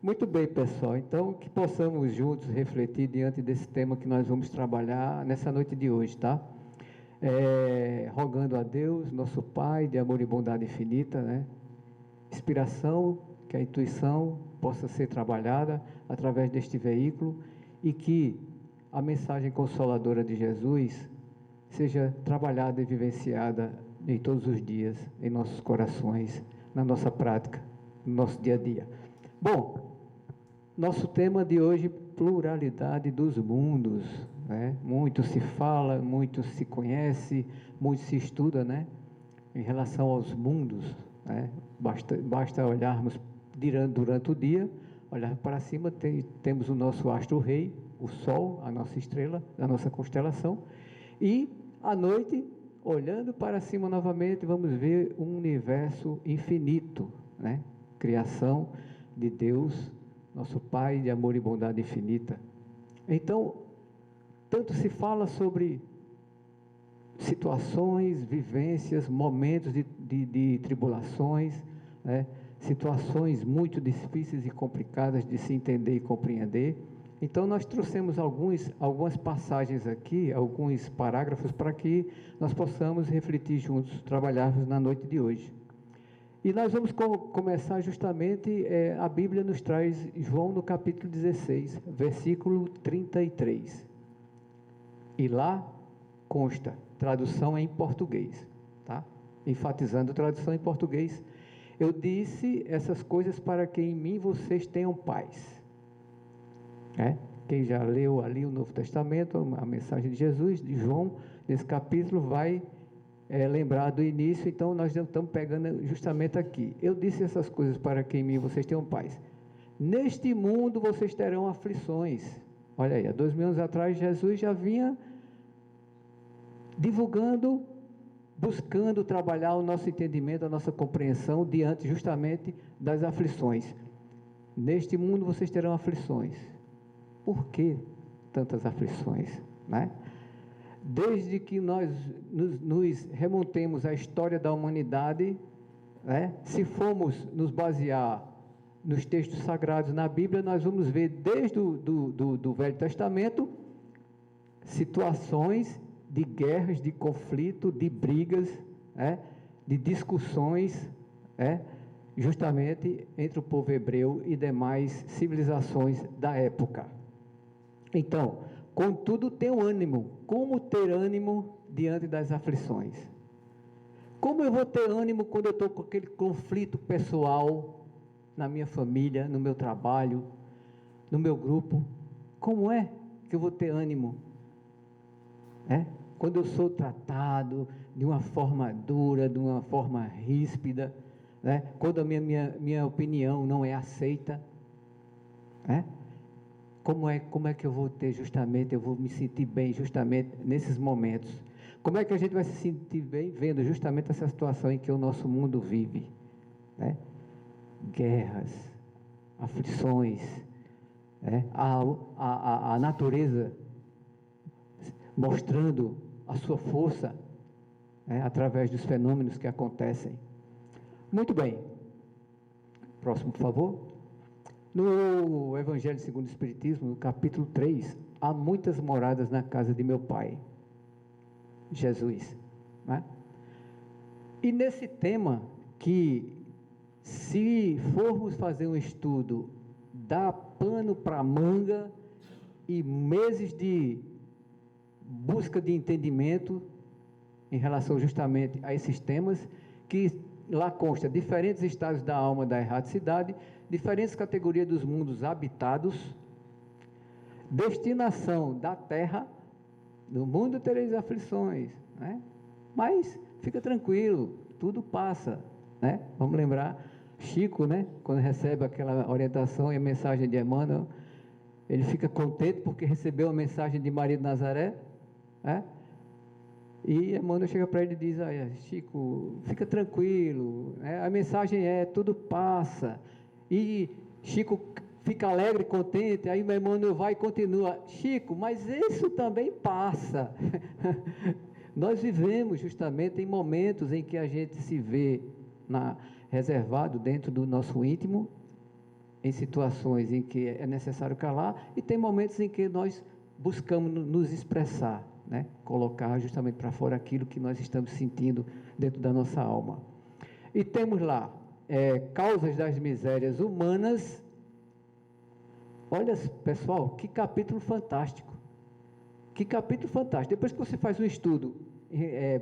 Muito bem, pessoal. Então, que possamos juntos refletir diante desse tema que nós vamos trabalhar nessa noite de hoje, tá? Rogando a Deus, nosso Pai, de amor e bondade infinita, né? Inspiração, que a intuição possa ser trabalhada através deste veículo e que a mensagem consoladora de Jesus seja trabalhada e vivenciada em todos os dias, em nossos corações, na nossa prática, no nosso dia a dia. Bom, nosso tema de hoje, pluralidade dos mundos, né? Muito se fala, muito se conhece, muito se estuda, né? Em relação aos mundos, né? Basta olharmos durante o dia, olhar para cima, temos o nosso astro-rei, o Sol, a nossa estrela, a nossa constelação, e à noite, olhando para cima novamente, vamos ver um universo infinito, né? Criação de Deus, nosso Pai de amor e bondade infinita. Então, tanto se fala sobre situações, vivências, momentos de tribulações, né? Situações muito difíceis e complicadas de se entender e compreender. Então, nós trouxemos algumas passagens aqui, alguns parágrafos, para que nós possamos refletir juntos, trabalharmos na noite de hoje. E nós vamos começar justamente, a Bíblia nos traz João no capítulo 16, versículo 33. E lá consta, tradução em português, tá? Enfatizando tradução em português. Eu disse essas coisas para que em mim vocês tenham paz. Quem já leu ali o Novo Testamento, a mensagem de Jesus, de João, nesse capítulo, vai lembrar do início. Então nós estamos pegando justamente aqui. Eu disse essas coisas para que em mim vocês tenham paz. Neste mundo vocês terão aflições. Olha aí, há 2000 anos atrás Jesus já vinha divulgando, buscando trabalhar o nosso entendimento, a nossa compreensão diante justamente das aflições. Neste mundo vocês terão aflições. Por que tantas aflições, né? Desde que nós nos remontemos à história da humanidade, né? Se formos nos basear nos textos sagrados na Bíblia, nós vamos ver desde do Velho Testamento situações de guerras, de conflito, de brigas, de discussões, justamente entre o povo hebreu e demais civilizações da época. Então, contudo, tenho ânimo. Como ter ânimo diante das aflições? Como eu vou ter ânimo quando eu estou com aquele conflito pessoal na minha família, no meu trabalho, no meu grupo? Como é que eu vou ter ânimo? Quando eu sou tratado de uma forma dura, de uma forma ríspida, quando a minha opinião não é aceita, como é que eu vou ter justamente, eu vou me sentir bem justamente nesses momentos? Como é que a gente vai se sentir bem vendo justamente essa situação em que o nosso mundo vive? Guerras, aflições, a natureza mostrando a sua força, através dos fenômenos que acontecem. Muito bem. Próximo, por favor. No Evangelho segundo o Espiritismo, no capítulo 3, há muitas moradas na casa de meu Pai, Jesus. E nesse tema, que se formos fazer um estudo, dá pano para manga e meses de busca de entendimento em relação justamente a esses temas, que lá consta diferentes estados da alma da erraticidade, diferentes categorias dos mundos habitados, destinação da terra. No mundo tereis aflições, mas fica tranquilo, tudo passa, Vamos lembrar Chico, quando recebe aquela orientação e a mensagem de Emmanuel, ele fica contente porque recebeu a mensagem de Maria de Nazaré, e Emmanuel chega para ele e diz: Chico, fica tranquilo, a mensagem tudo passa. E Chico fica alegre, contente. Aí Emmanuel vai e continua: Chico, mas isso também passa. Nós vivemos justamente em momentos em que a gente se vê reservado dentro do nosso íntimo, em situações em que é necessário calar, e tem momentos em que nós buscamos nos expressar, né? Colocar justamente para fora aquilo que nós estamos sentindo dentro da nossa alma. E temos lá, causas das misérias humanas. Olha, pessoal, que capítulo fantástico. Que capítulo fantástico. Depois que você faz um estudo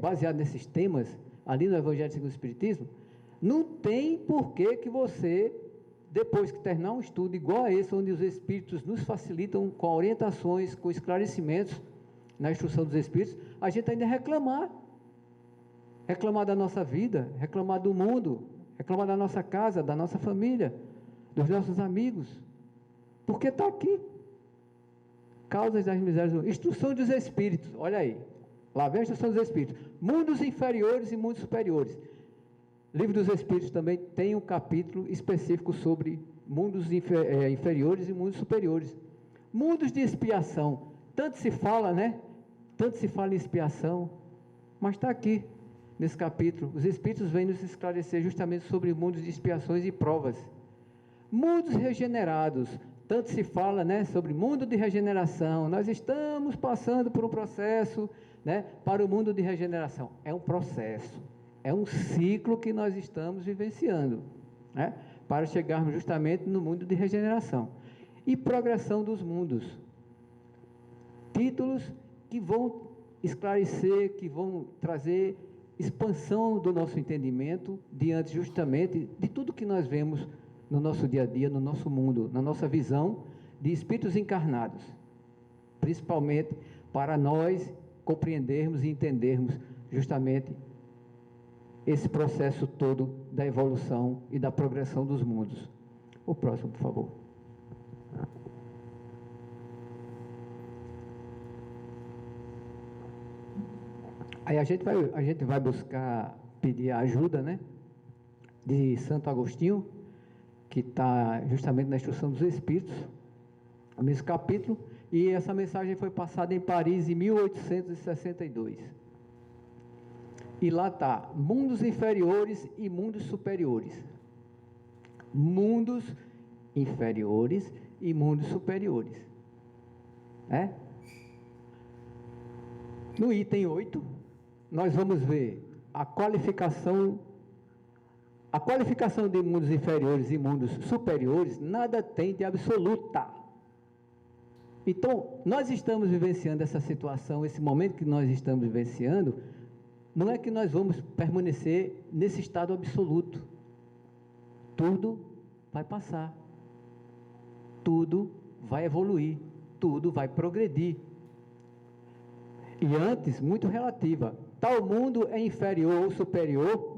baseado nesses temas, ali no Evangelho segundo o Espiritismo, não tem porquê que você, depois que terminar um estudo igual a esse, onde os Espíritos nos facilitam com orientações, com esclarecimentos na instrução dos Espíritos, a gente ainda reclamar da nossa vida, reclamar do mundo, reclamar da nossa casa, da nossa família, dos nossos amigos, porque está aqui. Causas das misérias, instrução dos Espíritos, olha aí, lá vem a instrução dos Espíritos, mundos inferiores e mundos superiores. Livro dos Espíritos também tem um capítulo específico sobre mundos inferiores e mundos superiores. Mundos de expiação, tanto se fala, né? Tanto se fala em expiação, mas está aqui, nesse capítulo. Os Espíritos vêm nos esclarecer justamente sobre mundos de expiações e provas. Mundos regenerados, tanto se fala, né, sobre mundo de regeneração. Nós estamos passando por um processo, né, para o mundo de regeneração. É um processo, é um ciclo que nós estamos vivenciando, né, para chegarmos justamente no mundo de regeneração. E progressão dos mundos. Títulos que vão esclarecer, que vão trazer expansão do nosso entendimento diante justamente de tudo que nós vemos no nosso dia a dia, no nosso mundo, na nossa visão de espíritos encarnados, principalmente para nós compreendermos e entendermos justamente esse processo todo da evolução e da progressão dos mundos. O próximo, por favor. Aí a gente vai buscar pedir a ajuda, né, de Santo Agostinho, que está justamente na instrução dos Espíritos, no mesmo capítulo, e essa mensagem foi passada em Paris em 1862. E lá está, mundos inferiores e mundos superiores. Mundos inferiores e mundos superiores. No item 8, nós vamos ver a qualificação de mundos inferiores e mundos superiores, nada tem de absoluta. Então, nós estamos vivenciando essa situação, esse momento que nós estamos vivenciando, não é que nós vamos permanecer nesse estado absoluto. Tudo vai passar, tudo vai evoluir, tudo vai progredir. E antes, muito relativa, tal mundo é inferior ou superior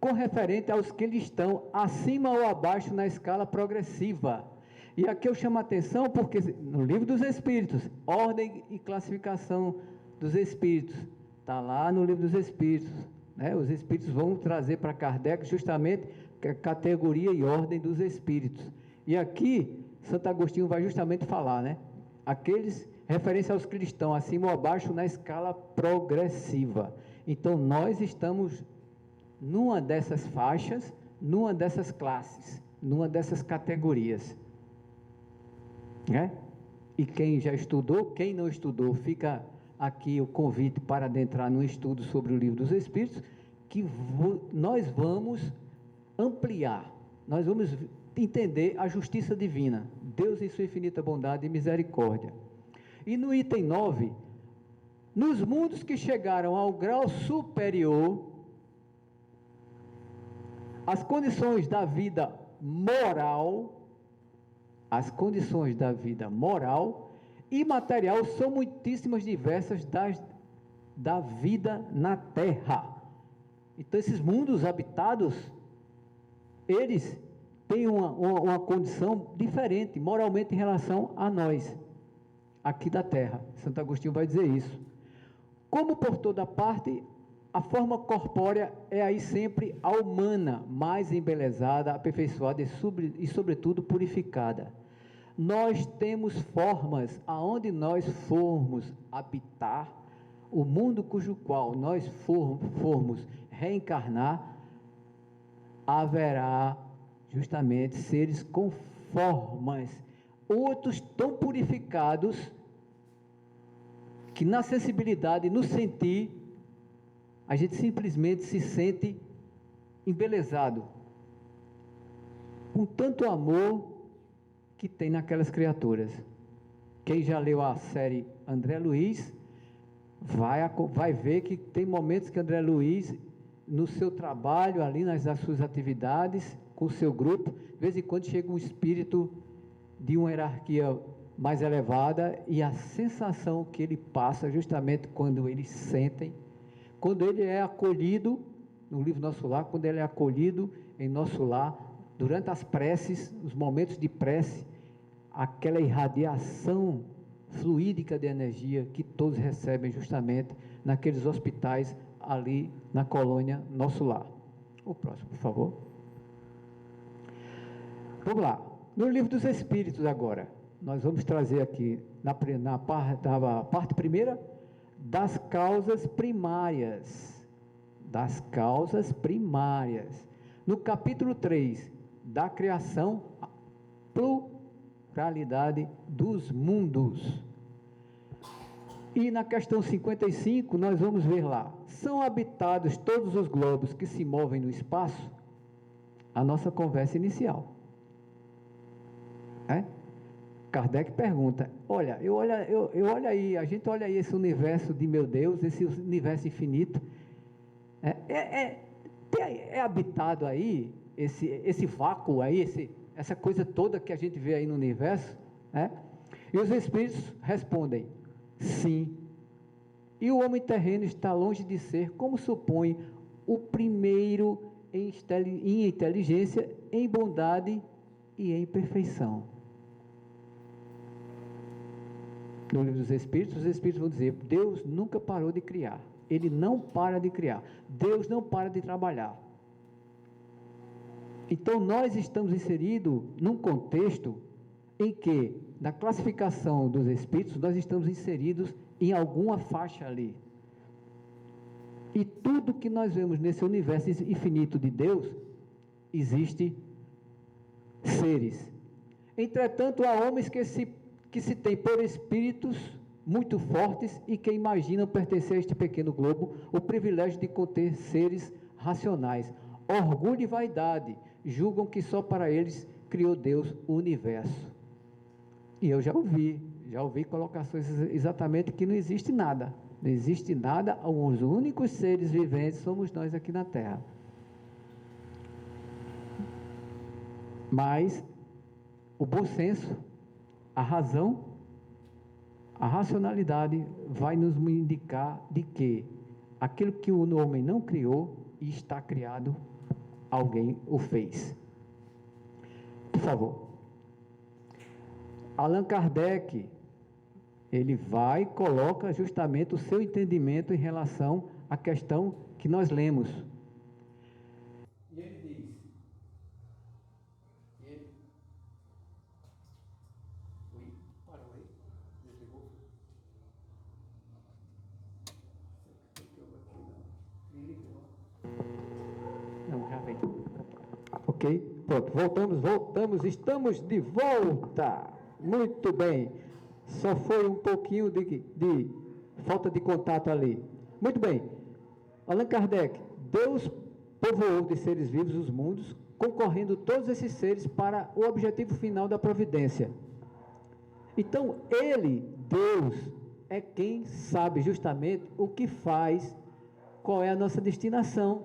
com referente aos que lhe estão acima ou abaixo na escala progressiva. E aqui eu chamo a atenção porque no Livro dos Espíritos, ordem e classificação dos Espíritos, está lá no Livro dos Espíritos, né? Os Espíritos vão trazer para Kardec justamente a categoria e ordem dos Espíritos. E aqui, Santo Agostinho vai justamente falar, né? Aqueles, referência aos que estão acima ou abaixo na escala progressiva. Então, nós estamos numa dessas faixas, numa dessas classes, numa dessas categorias, né? E quem já estudou, quem não estudou, fica aqui o convite para adentrar no estudo sobre o Livro dos Espíritos, que nós vamos ampliar, nós vamos entender a justiça divina, Deus em sua infinita bondade e misericórdia. E no item 9, nos mundos que chegaram ao grau superior, as condições da vida moral e material são muitíssimas diversas da vida na Terra. Então, esses mundos habitados, eles têm uma condição diferente, moralmente, em relação a nós, aqui da Terra. Santo Agostinho vai dizer isso. Como por toda parte, a forma corpórea é aí sempre a humana, mais embelezada, aperfeiçoada e sobretudo, purificada. Nós temos formas aonde nós formos habitar, o mundo cujo qual nós formos reencarnar, haverá justamente seres com formas, outros tão purificados, que na sensibilidade, no sentir, a gente simplesmente se sente embelezado, com tanto amor que tem naquelas criaturas. Quem já leu a série André Luiz, vai ver que tem momentos que André Luiz, no seu trabalho ali, nas suas atividades, com o seu grupo, de vez em quando chega um espírito de uma hierarquia mais elevada, e a sensação que ele passa, justamente quando eles sentem, quando ele é acolhido, no livro Nosso Lar, quando ele é acolhido em nosso lar, durante as preces, os momentos de prece, aquela irradiação fluídica de energia que todos recebem justamente naqueles hospitais ali na colônia Nosso Lar. O próximo, por favor. Vamos lá. No livro dos Espíritos agora, nós vamos trazer aqui, na parte primeira, das causas primárias. Das causas primárias. No capítulo 3, da criação, pluralidade dos mundos. E na questão 55, nós vamos ver lá, são habitados todos os globos que se movem no espaço? A nossa conversa inicial. Kardec pergunta, eu olho aí, a gente olha aí esse universo de meu Deus, esse universo infinito, é habitado aí, esse vácuo aí, essa coisa toda que a gente vê aí no universo, E os espíritos respondem, sim. E o homem terreno está longe de ser, como supõe, o primeiro em inteligência, em bondade e em perfeição. No livro dos Espíritos, os Espíritos vão dizer, Deus nunca parou de criar. Ele não para de criar. Deus não para de trabalhar. Então, nós estamos inseridos num contexto em que, na classificação dos Espíritos, nós estamos inseridos em alguma faixa ali. E tudo que nós vemos nesse universo infinito de Deus, existe seres. Entretanto, há homens que se têm por espíritos muito fortes e que imaginam pertencer a este pequeno globo o privilégio de conter seres racionais. Orgulho e vaidade julgam que só para eles criou Deus o universo. E eu já ouvi colocações exatamente que não existe nada. Não existe nada, os únicos seres viventes somos nós aqui na Terra. Mas o bom senso, a razão, a racionalidade vai nos indicar de que aquilo que o homem não criou e está criado, alguém o fez. Por favor. Allan Kardec, ele vai e coloca justamente o seu entendimento em relação à questão que nós lemos. E ele diz, parou aí? Desligou? Não, já vem. Ok, pronto, voltamos, estamos de volta. Muito bem, só foi um pouquinho de falta de contato ali. Muito bem, Allan Kardec, Deus povoou de seres vivos os mundos, concorrendo todos esses seres para o objetivo final da providência. Então, Deus, é quem sabe justamente o que faz, qual é a nossa destinação.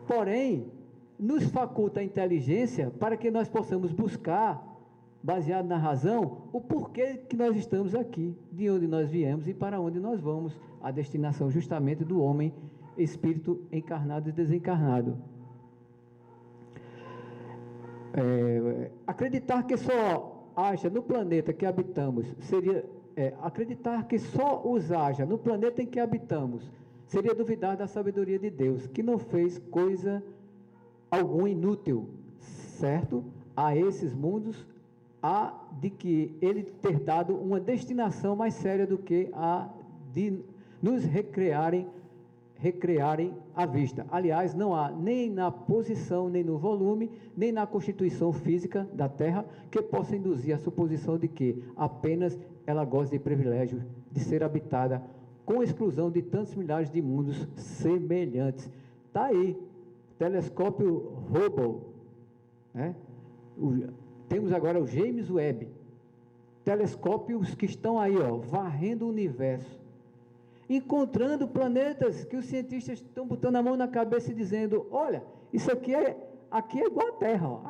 Porém, nos faculta a inteligência para que nós possamos buscar, baseado na razão, o porquê que nós estamos aqui, de onde nós viemos e para onde nós vamos, a destinação justamente do homem, espírito encarnado e desencarnado. Acreditar que só haja no planeta que habitamos, acreditar que só os haja no planeta em que habitamos, seria duvidar da sabedoria de Deus, que não fez coisa alguma inútil, certo? A esses mundos, há de que ele ter dado uma destinação mais séria do que a de nos recrearem a vista. Aliás, não há nem na posição, nem no volume, nem na constituição física da Terra que possa induzir a suposição de que apenas ela goza de privilégio de ser habitada com exclusão de tantos milhares de mundos semelhantes. Está aí, telescópio Hubble, né? Temos agora o James Webb, telescópios que estão aí, ó, varrendo o universo, encontrando planetas que os cientistas estão botando a mão na cabeça e dizendo, olha, isso aqui é igual à Terra, ó,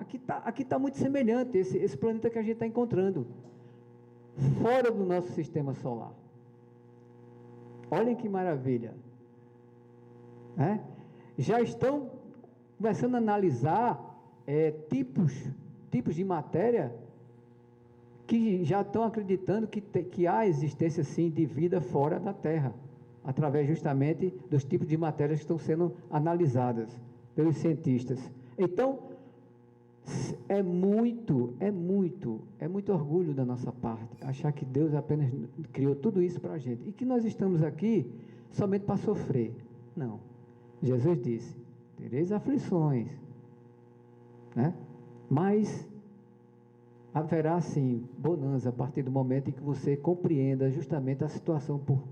aqui tá muito semelhante, esse planeta que a gente está encontrando, fora do nosso sistema solar. Olhem que maravilha, né? Já estão começando a analisar tipos de matéria que já estão acreditando que há existência, sim, de vida fora da Terra, através justamente dos tipos de matérias que estão sendo analisadas pelos cientistas. Então, é muito orgulho da nossa parte achar que Deus apenas criou tudo isso para a gente e que nós estamos aqui somente para sofrer. Não. Jesus disse, tereis aflições, né? Mas haverá sim bonança a partir do momento em que você compreenda justamente a situação por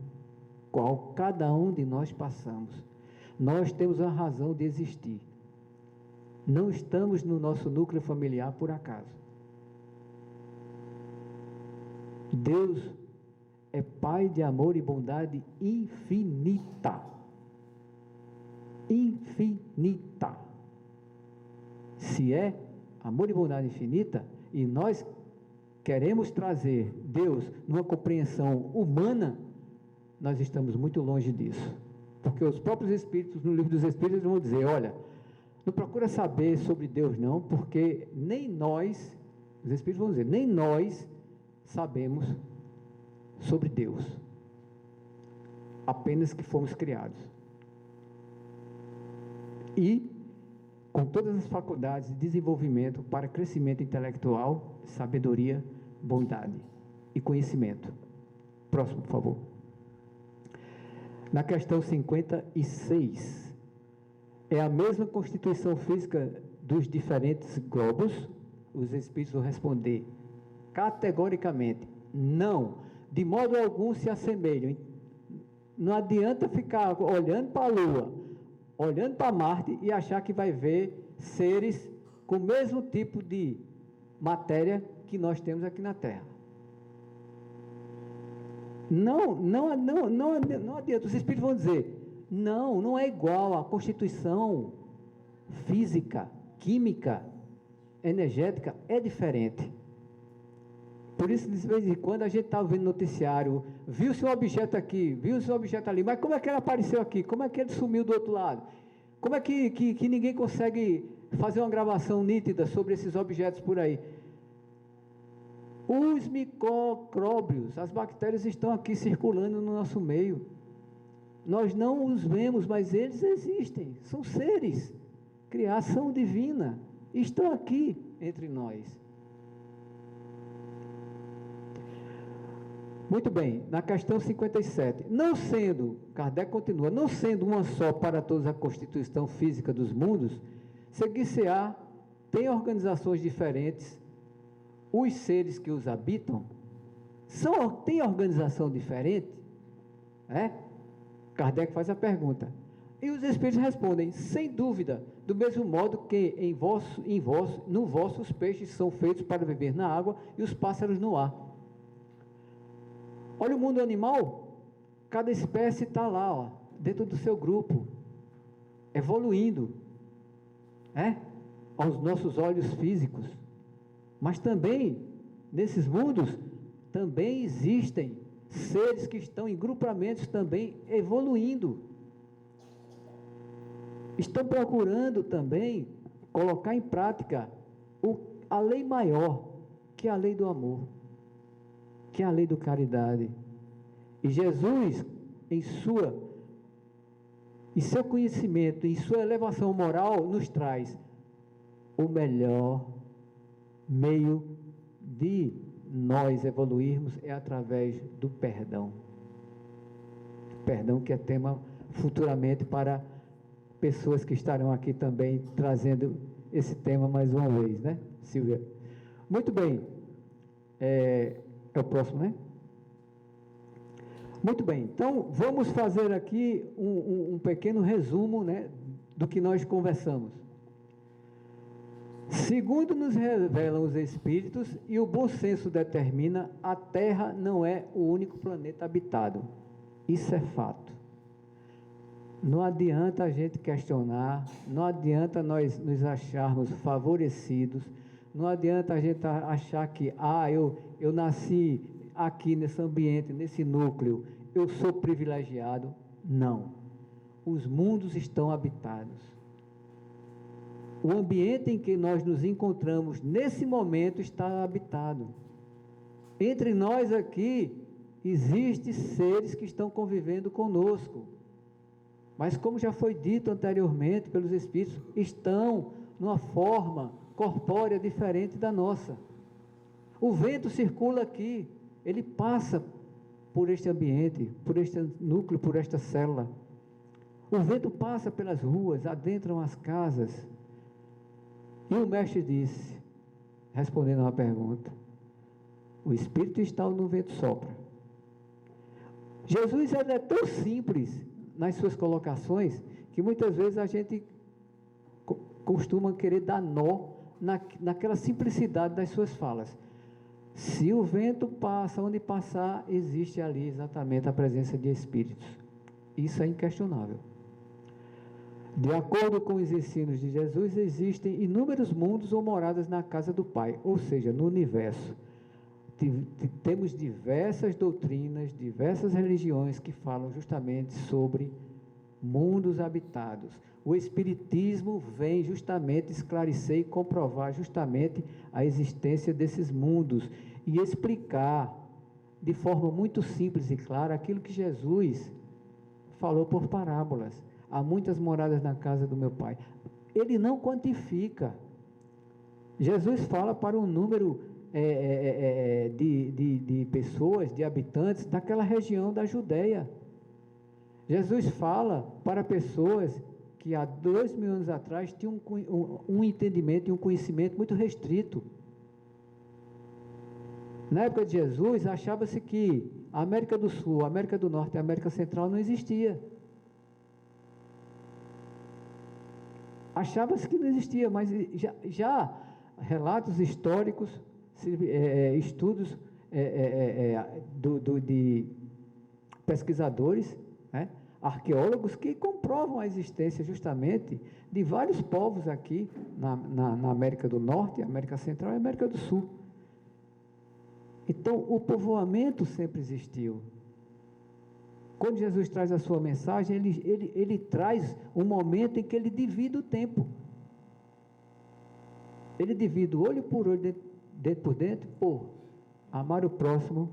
qual cada um de nós passamos. Nós temos a razão de existir. Não estamos no nosso núcleo familiar por acaso. Deus é Pai de amor e bondade infinita. Infinita. Se é amor e bondade infinita, e nós queremos trazer Deus numa compreensão humana, nós estamos muito longe disso. Porque os próprios Espíritos, no livro dos Espíritos, vão dizer, olha, não procura saber sobre Deus não, porque nem nós, os Espíritos vão dizer, nem nós sabemos sobre Deus. Apenas que fomos criados. E com todas as faculdades de desenvolvimento para crescimento intelectual, sabedoria, bondade e conhecimento. Próximo, por favor. Na questão 56, é a mesma constituição física dos diferentes globos? Os espíritos vão responder categoricamente, não, de modo algum se assemelham. Não adianta ficar olhando para a Lua, olhando para Marte e achar que vai ver seres com o mesmo tipo de matéria que nós temos aqui na Terra. Não adianta. Os espíritos vão dizer, não é igual. A constituição física, química, energética é diferente. Por isso, de vez em quando, a gente está vendo noticiário, viu-se um objeto aqui, viu-se um objeto ali, mas como é que ele apareceu aqui? Como é que ele sumiu do outro lado? Como é que ninguém consegue fazer uma gravação nítida sobre esses objetos por aí? Os micróbios, as bactérias estão aqui circulando no nosso meio. Nós não os vemos, mas eles existem, são seres, criação divina, estão aqui entre nós. Muito bem, na questão 57, Kardec continua, não sendo uma só para todos a constituição física dos mundos, seguir-se-á, tem organizações diferentes, os seres que os habitam, têm organização diferente? Kardec faz a pergunta, e os espíritos respondem, sem dúvida, do mesmo modo que no vosso os peixes são feitos para viver na água e os pássaros no ar. Olha o mundo animal, cada espécie está lá, ó, dentro do seu grupo, evoluindo, aos nossos olhos físicos, mas também, nesses mundos, também existem seres que estão em grupamentos também evoluindo, estão procurando também colocar em prática a lei maior, que é a lei do amor, que é a lei da caridade. E Jesus, em seu conhecimento, em sua elevação moral, nos traz o melhor meio de nós evoluirmos é através do perdão. Perdão, que é tema futuramente para pessoas que estarão aqui também trazendo esse tema mais uma vez, né, Silvia? Muito bem. É o próximo, né? Muito bem. Então, vamos fazer aqui um pequeno resumo, né, do que nós conversamos. Segundo nos revelam os Espíritos e o bom senso determina, a Terra não é o único planeta habitado. Isso é fato. Não adianta a gente questionar, não adianta nós nos acharmos favorecidos, não adianta a gente achar que, eu nasci aqui nesse ambiente, nesse núcleo, eu sou privilegiado. Não. Os mundos estão habitados. O ambiente em que nós nos encontramos nesse momento está habitado. Entre nós aqui, existem seres que estão convivendo conosco. Mas como já foi dito anteriormente pelos Espíritos, estão numa forma corpórea diferente da nossa. O vento circula aqui, ele passa por este ambiente, por este núcleo, por esta célula. O vento passa pelas ruas, adentram as casas. E o mestre disse, respondendo a uma pergunta, o Espírito está onde o vento sopra. Jesus é tão simples nas suas colocações, que muitas vezes a gente costuma querer dar nó naquela simplicidade das suas falas. Se o vento passa, onde passar, existe ali exatamente a presença de Espíritos. Isso é inquestionável. De acordo com os ensinos de Jesus, existem inúmeros mundos ou moradas na casa do Pai, ou seja, no universo. Temos diversas doutrinas, diversas religiões que falam justamente sobre mundos habitados. O Espiritismo vem justamente esclarecer e comprovar justamente a existência desses mundos e explicar de forma muito simples e clara aquilo que Jesus falou por parábolas. Há muitas moradas na casa do meu Pai. Ele não quantifica. Jesus fala para um número de pessoas, de habitantes daquela região da Judéia. Jesus fala para pessoas que há 2000 anos atrás tinham um entendimento e um conhecimento muito restrito. Na época de Jesus, achava-se que a América do Sul, a América do Norte e a América Central não existia. Achava-se que não existia, mas já relatos históricos, estudos de pesquisadores, né, arqueólogos, que comprovam a existência justamente de vários povos aqui na América do Norte, América Central e América do Sul. Então, o povoamento sempre existiu. Quando Jesus traz a sua mensagem, ele traz um momento em que ele divide o tempo. Ele divide o olho por olho, dentro por dentro, por amar o próximo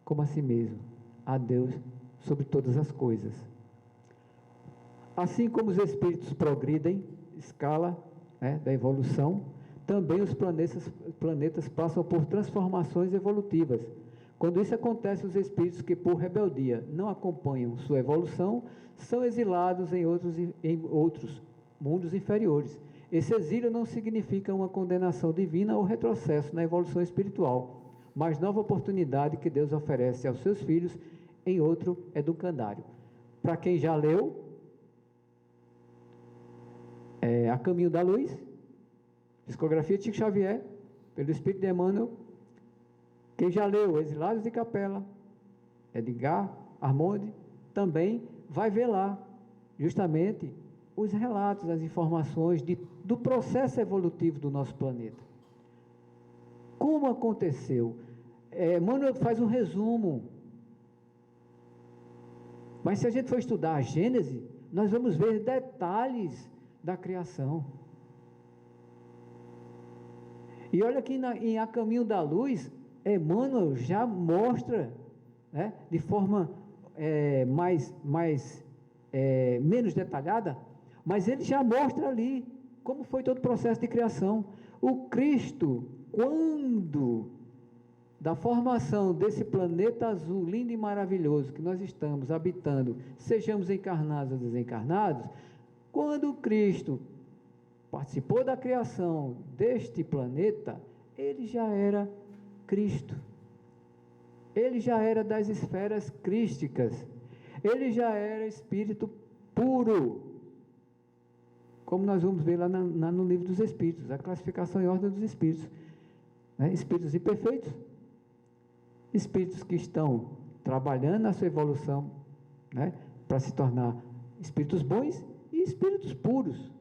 como a si mesmo, a Deus sobre todas as coisas. Assim como os espíritos progridem, escala, né, da evolução, também os planetas passam por transformações evolutivas. Quando isso acontece, os espíritos que por rebeldia não acompanham sua evolução, são exilados em outros mundos inferiores. Esse exílio não significa uma condenação divina ou retrocesso na evolução espiritual, mas nova oportunidade que Deus oferece aos seus filhos em outro educandário. Para quem já leu, A Caminho da Luz, psicografia de Chico Xavier, pelo Espírito de Emmanuel. Quem já leu Exilados de Capela, Edgar Armond, também vai ver lá, justamente, os relatos, as informações do processo evolutivo do nosso planeta. Como aconteceu? Emmanuel faz um resumo. Mas se a gente for estudar a Gênese, nós vamos ver detalhes da criação. E olha que em A Caminho da Luz, Emmanuel já mostra, né, de forma menos detalhada, mas ele já mostra ali como foi todo o processo de criação. O Cristo, quando da formação desse planeta azul lindo e maravilhoso que nós estamos habitando, sejamos encarnados ou desencarnados, quando Cristo participou da criação deste planeta, ele já era Cristo. Ele já era das esferas crísticas. Ele já era espírito puro. Como nós vamos ver lá no livro dos Espíritos, a classificação e ordem dos Espíritos. Né? Espíritos imperfeitos, espíritos que estão trabalhando na sua evolução, né? Para se tornar espíritos bons e espíritos puros.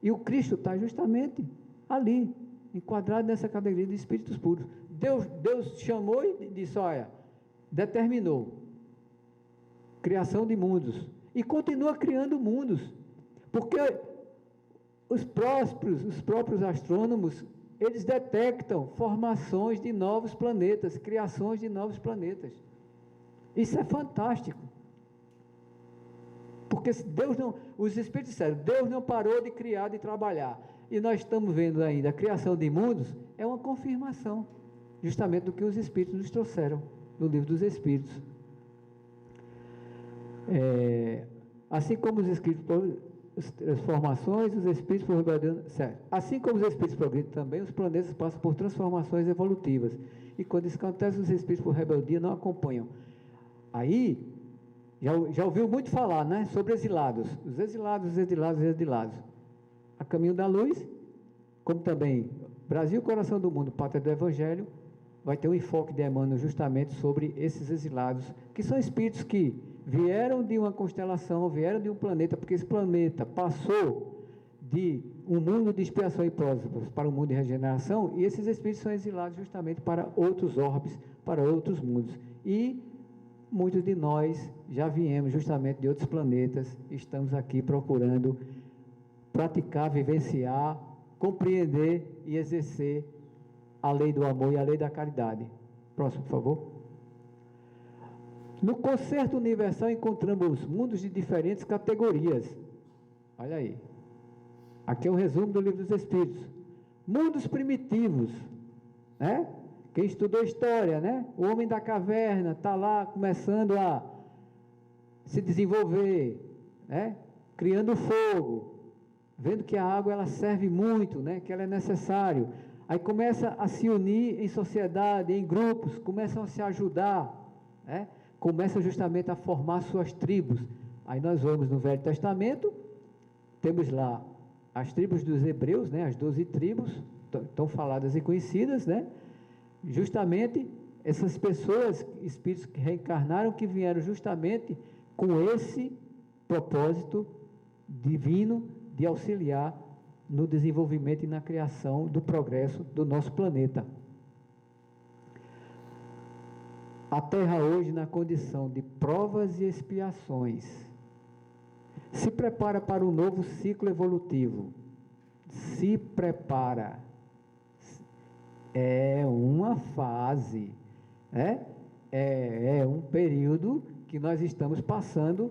E o Cristo está justamente ali, enquadrado nessa categoria de espíritos puros. Deus chamou e disse, olha, determinou criação de mundos, e continua criando mundos, porque os próprios astrônomos, eles detectam formações de novos planetas, criações de novos planetas. Isso é fantástico, porque os Espíritos disseram, Deus não parou de criar, de trabalhar, e nós estamos vendo ainda a criação de mundos, é uma confirmação, justamente do que os Espíritos nos trouxeram, no livro dos Espíritos. Assim como os Espíritos, as formações, os Espíritos por rebeldia, certo? Assim como os Espíritos progridem também, os planetas passam por transformações evolutivas, e quando isso acontece, os Espíritos por rebeldia não acompanham. Aí, já ouviu muito falar, né, sobre exilados, os exilados, a caminho da luz, como também Brasil, coração do mundo, pátria do Evangelho, vai ter um enfoque de Emmanuel justamente sobre esses exilados, que são espíritos que vieram de uma constelação, vieram de um planeta, porque esse planeta passou de um mundo de expiação e prósperos para um mundo de regeneração, e esses espíritos são exilados justamente para outros orbes, para outros mundos. E muitos de nós já viemos justamente de outros planetas, estamos aqui procurando praticar, vivenciar, compreender e exercer a lei do amor e a lei da caridade. Próximo, por favor. No concerto universal encontramos mundos de diferentes categorias. Olha aí. Aqui é um resumo do livro dos Espíritos. Mundos primitivos, né? Quem estudou história, né? O homem da caverna está lá começando a se desenvolver, né? Criando fogo, vendo que a água ela serve muito, né? Que ela é necessário. Aí começa a se unir em sociedade, em grupos, começam a se ajudar, né? Começam justamente a formar suas tribos. Aí nós vamos no Velho Testamento, temos lá as tribos dos hebreus, né? As 12 tribos, tão faladas e conhecidas, né? Justamente essas pessoas, espíritos que reencarnaram, que vieram justamente com esse propósito divino de auxiliar no desenvolvimento e na criação do progresso do nosso planeta. A Terra hoje, na condição de provas e expiações, se prepara para um novo ciclo evolutivo. Se prepara. É uma fase, né? É um período que nós estamos passando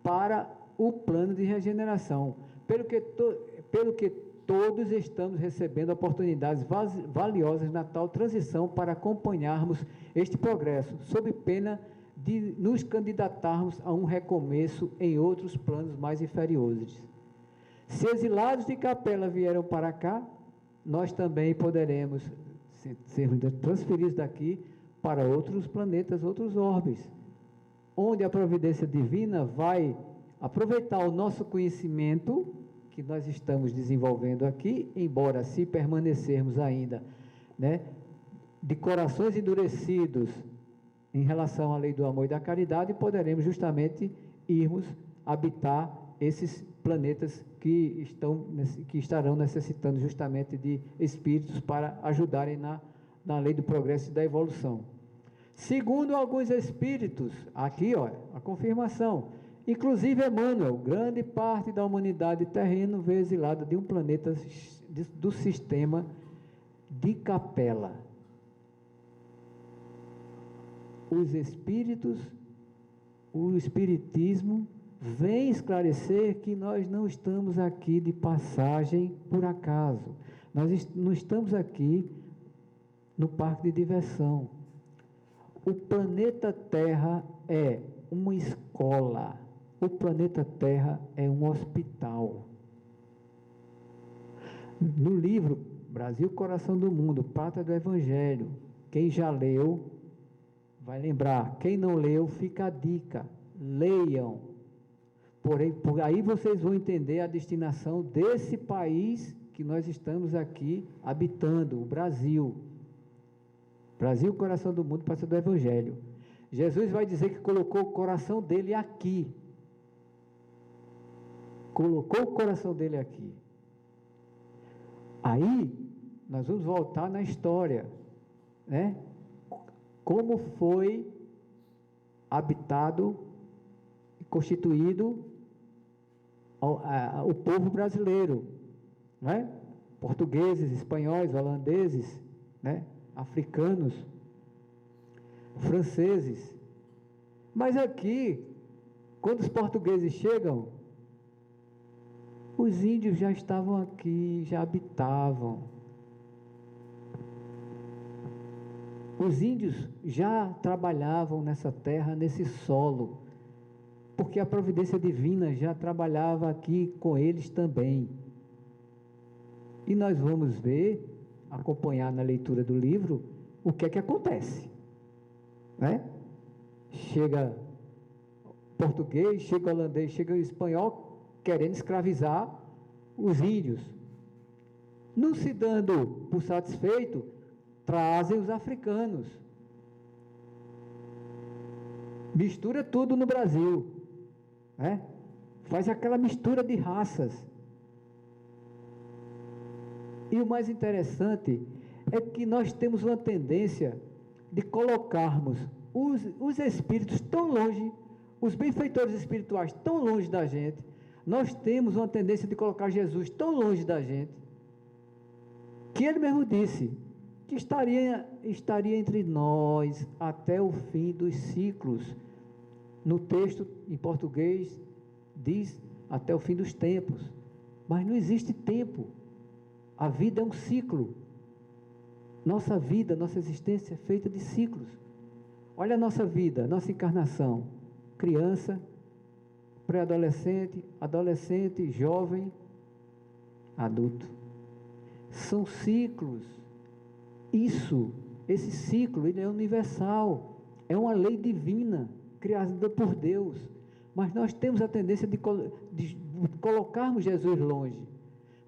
para o plano de regeneração. Pelo que todos estamos recebendo oportunidades valiosas na tal transição para acompanharmos este progresso, sob pena de nos candidatarmos a um recomeço em outros planos mais inferiores. Se exilados de Capela vieram para cá, nós também poderemos ser transferidos daqui para outros planetas, outros orbes, onde a providência divina vai aproveitar o nosso conhecimento que nós estamos desenvolvendo aqui, embora se permanecermos ainda, né, de corações endurecidos em relação à lei do amor e da caridade, poderemos justamente irmos habitar esses planetas que estarão necessitando justamente de espíritos para ajudarem na lei do progresso e da evolução. Segundo alguns espíritos, aqui ó, a confirmação, inclusive Emmanuel, grande parte da humanidade terrena veio exilada de um planeta do sistema de Capela. Os espíritos, o espiritismo vem esclarecer que nós não estamos aqui de passagem por acaso. Nós não estamos aqui no parque de diversão. O planeta Terra é uma escola. O planeta Terra é um hospital. No livro Brasil, Coração do Mundo, Pátria do Evangelho, quem já leu vai lembrar. Quem não leu, fica a dica. Leiam. Por aí vocês vão entender a destinação desse país que nós estamos aqui habitando, o Brasil. Brasil, Coração do Mundo, Pátria do Evangelho. Jesus vai dizer que colocou o coração dele aqui. Colocou o coração dele aqui. Aí, nós vamos voltar na história, né? Como foi habitado e constituído o povo brasileiro, né? Portugueses, espanhóis, holandeses, né? Africanos, franceses. Mas aqui, quando os portugueses chegam, os índios já estavam aqui, já habitavam. Os índios já trabalhavam nessa terra, nesse solo, porque a providência divina já trabalhava aqui com eles também. E nós vamos ver, acompanhar na leitura do livro, o que é que acontece, né? Chega português, chega holandês, chega espanhol, querendo escravizar os índios. Não se dando por satisfeito, trazem os africanos. Mistura tudo no Brasil, né? Faz aquela mistura de raças. E o mais interessante é que nós temos uma tendência de colocarmos os espíritos tão longe, os benfeitores espirituais tão longe da gente. Nós temos uma tendência de colocar Jesus tão longe da gente, que ele mesmo disse que estaria entre nós até o fim dos ciclos. No texto em português diz até o fim dos tempos, mas não existe tempo. A vida é um ciclo. Nossa vida, nossa existência é feita de ciclos. Olha a nossa vida, nossa encarnação: criança, pré-adolescente, adolescente, jovem, adulto. São ciclos. Esse ciclo, ele é universal, é uma lei divina, criada por Deus, mas nós temos a tendência de colocarmos Jesus longe,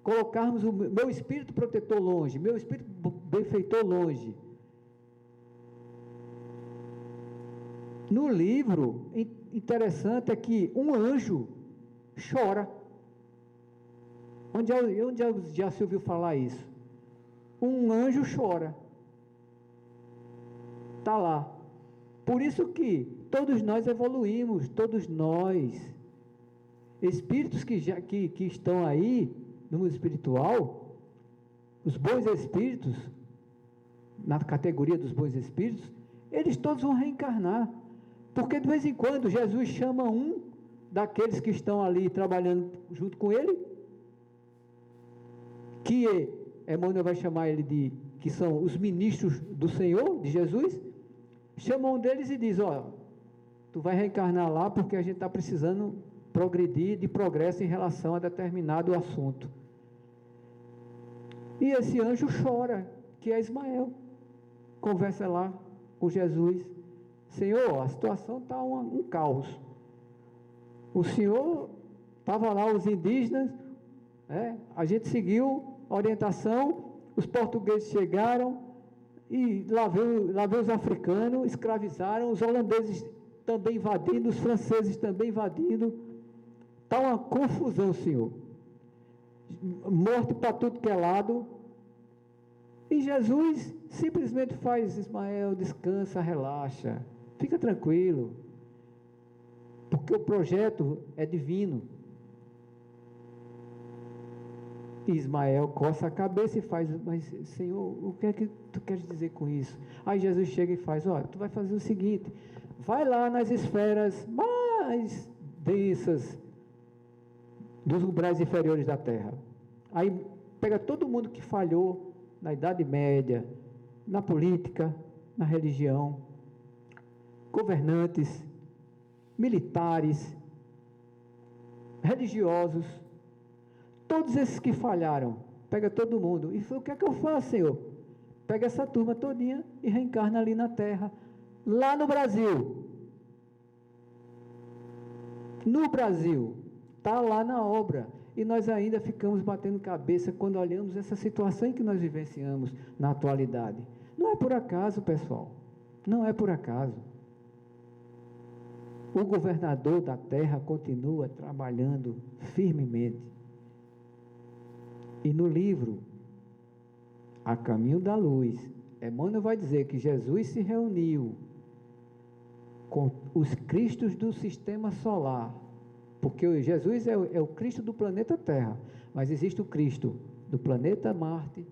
colocarmos o meu espírito protetor longe, meu espírito benfeitor longe. No livro, interessante é que um anjo chora. Onde já se ouviu falar isso? Um anjo chora. Está lá. Por isso que todos nós evoluímos, todos nós, espíritos que estão aí no mundo espiritual, os bons espíritos, na categoria dos bons espíritos, eles todos vão reencarnar, porque de vez em quando Jesus chama um daqueles que estão ali trabalhando junto com ele, que Emmanuel vai chamar ele que são os ministros do Senhor, de Jesus, chama um deles e diz: ó, tu vai reencarnar lá porque a gente está precisando progredir, de progresso em relação a determinado assunto. E esse anjo chora, que é Ismael, conversa lá com Jesus: Senhor, a situação está um caos. O Senhor estava lá, os indígenas, a gente seguiu a orientação, os portugueses chegaram e lá veio os africanos, escravizaram, os holandeses também invadindo, os franceses também invadindo. Está uma confusão, Senhor. Morte para tudo que é lado. E Jesus simplesmente faz: Ismael, descansa, relaxa, fica tranquilo, porque o projeto é divino. E Ismael coça a cabeça e faz: mas Senhor, o que é que tu queres dizer com isso? Aí Jesus chega e faz: olha, tu vai fazer o seguinte, vai lá nas esferas mais densas dos umbrais inferiores da Terra. Aí pega todo mundo que falhou na Idade Média, na política, na religião, governantes, militares, religiosos, todos esses que falharam, pega todo mundo, e foi o que é que eu faço, Senhor? Pega essa turma todinha e reencarna ali na terra, lá no Brasil. No Brasil, está lá na obra, e nós ainda ficamos batendo cabeça quando olhamos essa situação em que nós vivenciamos na atualidade. Não é por acaso, pessoal, não é por acaso. O governador da terra continua trabalhando firmemente. E no livro A Caminho da Luz, Emmanuel vai dizer que Jesus se reuniu com os cristos do sistema solar, porque Jesus é o Cristo do planeta Terra, mas existe o Cristo do planeta Marte,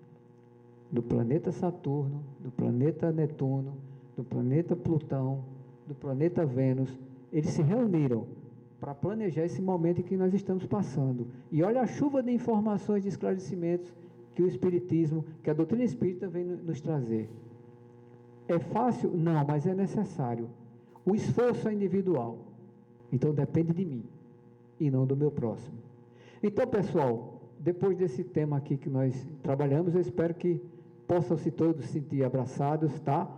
do planeta Saturno, do planeta Netuno, do planeta Plutão, do planeta Vênus. Eles se reuniram para planejar esse momento em que nós estamos passando. E olha a chuva de informações, de esclarecimentos que o Espiritismo, que a doutrina espírita vem nos trazer. É fácil? Não, mas é necessário. O esforço é individual. Então depende de mim e não do meu próximo. Então, pessoal, depois desse tema aqui que nós trabalhamos, eu espero que possam-se todos sentir abraçados, tá?